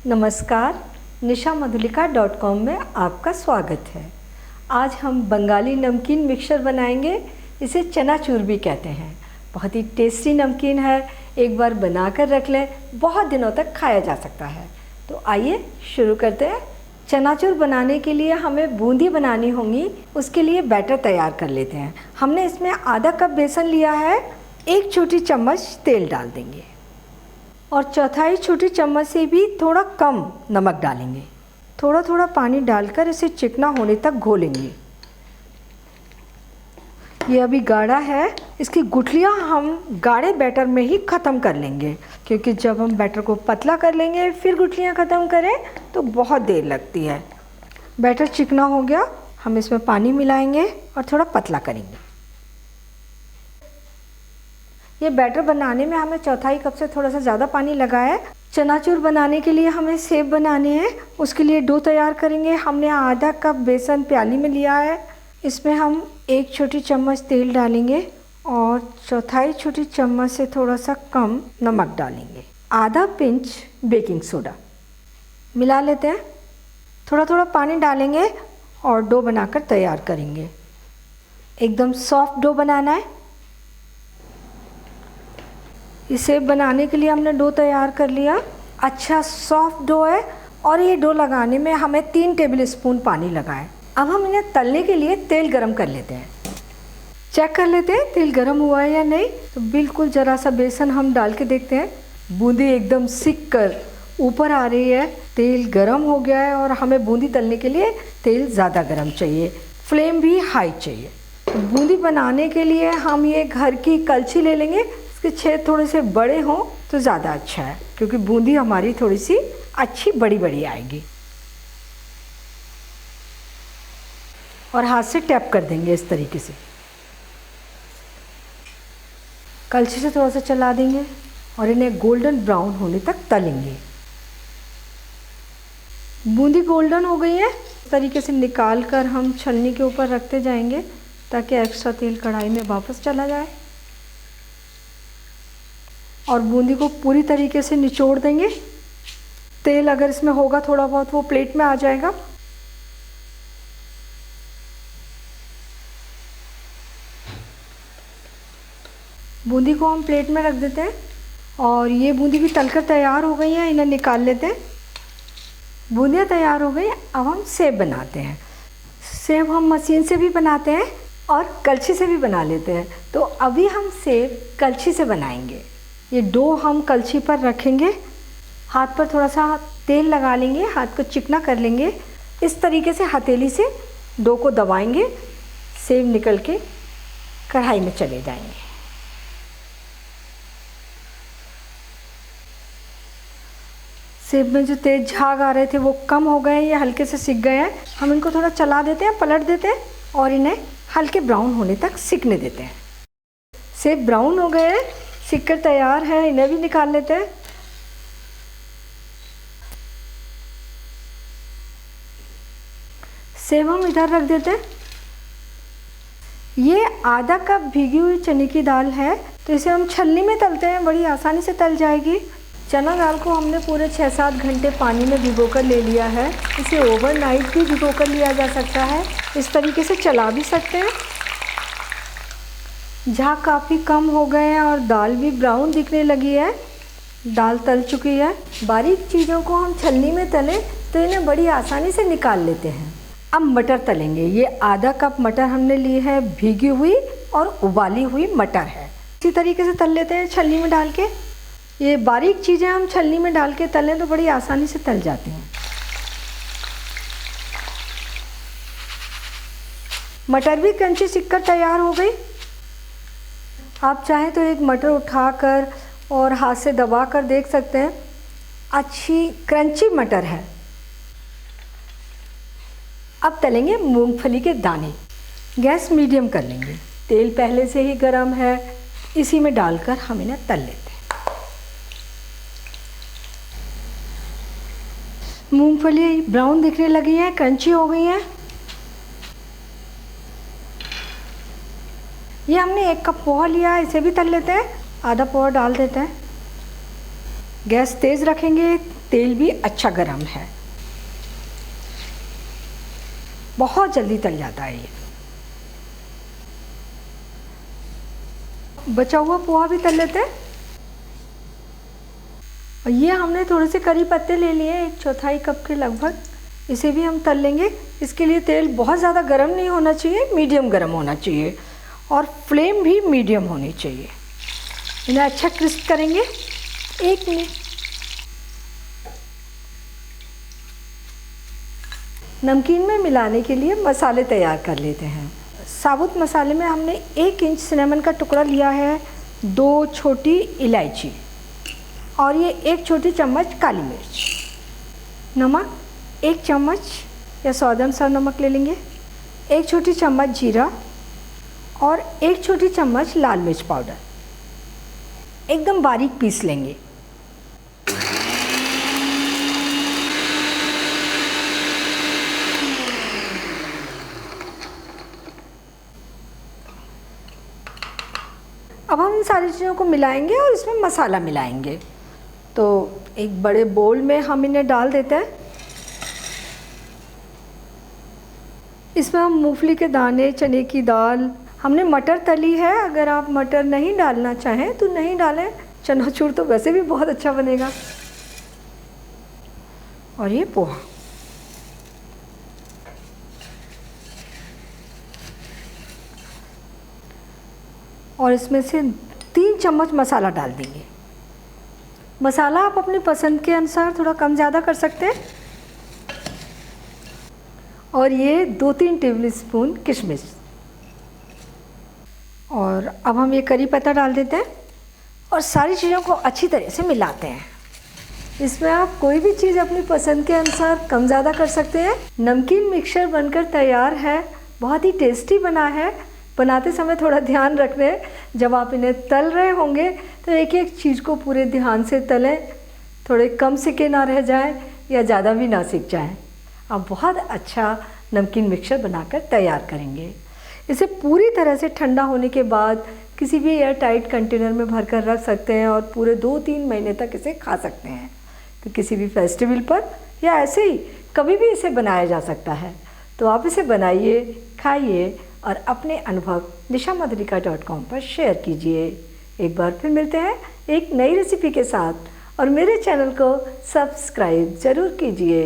नमस्कार, nishamadhulika.com में आपका स्वागत है। आज हम बंगाली नमकीन मिक्सचर बनाएंगे। इसे चनाचूर भी कहते हैं। बहुत ही टेस्टी नमकीन है। एक बार बनाकर रख लें, बहुत दिनों तक खाया जा सकता है। तो आइए शुरू करते हैं। चनाचूर बनाने के लिए हमें बूंदी बनानी होगी। उसके लिए बैटर तैयार कर लेते हैं। हमने इसमें आधा कप बेसन लिया है। 1 छोटी चम्मच तेल डाल देंगे और चौथाई छोटी चम्मच से भी थोड़ा कम नमक डालेंगे। थोड़ा थोड़ा पानी डालकर इसे चिकना होने तक घोलेंगे। ये अभी गाढ़ा है। इसकी गुठलियाँ हम गाढ़े बैटर में ही ख़त्म कर लेंगे, क्योंकि जब हम बैटर को पतला कर लेंगे फिर गुठलियाँ ख़त्म करें तो बहुत देर लगती है। बैटर चिकना हो गया, हम इसमें पानी मिलाएंगे और थोड़ा पतला करेंगे। ये बैटर बनाने में हमें चौथाई कप से थोड़ा सा ज़्यादा पानी लगा है। चनाचूर बनाने के लिए हमें सेव बनाने हैं। उसके लिए डो तैयार करेंगे। हमने आधा कप बेसन प्याली में लिया है। इसमें हम 1 छोटी चम्मच तेल डालेंगे और चौथाई छोटी चम्मच से थोड़ा सा कम नमक डालेंगे। आधा पिंच बेकिंग सोडा मिला लेते हैं। थोड़ा थोड़ा पानी डालेंगे और डो बनाकर तैयार करेंगे। एकदम सॉफ्ट डो बनाना है। इसे बनाने के लिए हमने डो तैयार कर लिया। अच्छा सॉफ्ट डो है और ये डो लगाने में हमें 3 टेबलस्पून पानी लगा है। अब हम इन्हें तलने के लिए तेल गरम कर लेते हैं। चेक कर लेते हैं तेल गरम हुआ है या नहीं। तो बिल्कुल ज़रा सा बेसन हम डाल के देखते हैं। बूंदी एकदम सिक कर ऊपर आ रही है। तेल गरम हो गया है और हमें बूंदी तलने के लिए तेल ज़्यादा गरम चाहिए। फ्लेम भी हाई चाहिए। बूंदी बनाने के लिए हम ये घर की कलछी ले लेंगे। इसके छेद थोड़े से बड़े हों तो ज़्यादा अच्छा है, क्योंकि बूंदी हमारी थोड़ी सी अच्छी बड़ी बड़ी आएगी। और हाथ से टैप कर देंगे इस तरीके से। कलछी से थोड़ा सा चला देंगे और इन्हें गोल्डन ब्राउन होने तक तलेंगे। बूंदी गोल्डन हो गई है। इस तरीके से निकाल कर हम छलनी के ऊपर रखते जाएंगे ताकि एक्स्ट्रा तेल कढ़ाई में वापस चला जाए। और बूंदी को पूरी तरीके से निचोड़ देंगे। तेल अगर इसमें होगा थोड़ा बहुत वो प्लेट में आ जाएगा। बूंदी को हम प्लेट में रख देते हैं और ये बूंदी भी तलकर तैयार हो गई है। इन्हें निकाल लेते हैं। बूंदियाँ तैयार हो गई। अब हम सेव बनाते हैं। सेव हम मशीन से भी बनाते हैं और कलछी से भी बना लेते हैं। तो अभी हम सेव कलछी से बनाएंगे। ये डो हम कलछी पर रखेंगे। हाथ पर थोड़ा सा तेल लगा लेंगे। हाथ को चिकना कर लेंगे। इस तरीके से हथेली से डो को दबाएंगे। सेव निकल के कढ़ाई में चले जाएंगे। सेव में जो तेज झाग आ रहे थे वो कम हो गए हैं। ये हल्के से सिक गए हैं। हम इनको थोड़ा चला देते हैं, पलट देते हैं और इन्हें हल्के ब्राउन होने तक सिकने देते हैं। सेव ब्राउन हो गए हैं, सिक कर तैयार है। इन्हें भी निकाल लेते हैं। सेव हम इधर रख देते हैं। ये आधा कप भीगी हुई चने की दाल है, तो इसे हम छलनी में तलते हैं। बड़ी आसानी से तल जाएगी। चना दाल को हमने पूरे 6-7 घंटे पानी में भिगोकर ले लिया है। इसे ओवरनाइट भी भिगोकर लिया जा सकता है। इस तरीके से चला भी सकते हैं। झाग काफ़ी कम हो गए हैं और दाल भी ब्राउन दिखने लगी है। दाल तल चुकी है। बारीक चीज़ों को हम छलनी में तलें तो इन्हें बड़ी आसानी से निकाल लेते हैं। अब मटर तलेंगे। ये आधा कप मटर हमने ली है। भीगी हुई और उबाली हुई मटर है। इसी तरीके से तल लेते हैं छलनी में डाल के। ये बारीक चीज़ें हम छलनी में डाल के तलें तो बड़ी आसानी से तल जाती हैं। मटर भी क्रंची सिककर तैयार हो गई। आप चाहें तो एक मटर उठाकर और हाथ से दबा कर देख सकते हैं। अच्छी क्रंची मटर है। अब तलेंगे मूंगफली के दाने। गैस मीडियम कर लेंगे। तेल पहले से ही गरम है, इसी में डालकर हम इन्हें तल लेते हैं। मूंगफली ब्राउन दिखने लगी है, क्रंची हो गई है। ये हमने 1 कप पोहा लिया है, इसे भी तल लेते हैं। आधा पोहा डाल देते हैं। गैस तेज़ रखेंगे, तेल भी अच्छा गर्म है, बहुत जल्दी तल जाता है ये। बचा हुआ पोहा भी तल लेते हैं। और ये हमने थोड़े से करी पत्ते ले लिए, 1/4 कप के लगभग, इसे भी हम तल लेंगे। इसके लिए तेल बहुत ज़्यादा गर्म नहीं होना चाहिए, मीडियम गर्म होना चाहिए और फ्लेम भी मीडियम होनी चाहिए। इन्हें अच्छा क्रिस्प करेंगे 1 मिनट। नमकीन में मिलाने के लिए मसाले तैयार कर लेते हैं। साबुत मसाले में हमने 1 इंच सिनेमन का टुकड़ा लिया है, 2 छोटी इलायची और ये 1 छोटी चम्मच काली मिर्च। नमक 1 चम्मच या स्वाद अनुसार नमक ले लेंगे। 1 छोटी चम्मच जीरा और 1 छोटी चम्मच लाल मिर्च पाउडर, एकदम बारीक पीस लेंगे। अब हम इन सारी चीज़ों को मिलाएंगे और इसमें मसाला मिलाएंगे। तो एक बड़े बोल में हम इन्हें डाल देते हैं। इसमें हम मूंगफली के दाने, चने की दाल, हमने मटर तली है, अगर आप मटर नहीं डालना चाहें तो नहीं डालें, चनाचूर तो वैसे भी बहुत अच्छा बनेगा। और ये पोहा, और इसमें से 3 चम्मच मसाला डाल देंगे। मसाला आप अपनी पसंद के अनुसार थोड़ा कम ज़्यादा कर सकते हैं। और ये 2-3 टेबल स्पून किशमिश। और अब हम ये करी पत्ता डाल देते हैं और सारी चीज़ों को अच्छी तरह से मिलाते हैं। इसमें आप कोई भी चीज़ अपनी पसंद के अनुसार कम ज़्यादा कर सकते हैं। नमकीन मिक्सचर बनकर तैयार है, बहुत ही टेस्टी बना है। बनाते समय थोड़ा ध्यान रख रहे हैं, जब आप इन्हें तल रहे होंगे तो एक एक चीज़ को पूरे ध्यान से तलें, थोड़े कम सिके ना रह जाएं या ज़्यादा भी ना सिक जाएं। आप बहुत अच्छा नमकीन मिक्सचर बनाकर तैयार करेंगे। इसे पूरी तरह से ठंडा होने के बाद किसी भी एयर टाइट कंटेनर में भर कर रख सकते हैं और पूरे 2-3 महीने तक इसे खा सकते हैं। तो किसी भी फेस्टिवल पर या ऐसे ही कभी भी इसे बनाया जा सकता है। तो आप इसे बनाइए, खाइए और अपने अनुभव dishamadrika.com पर शेयर कीजिए। एक बार फिर मिलते हैं एक नई रेसिपी के साथ और मेरे चैनल को सब्सक्राइब ज़रूर कीजिए।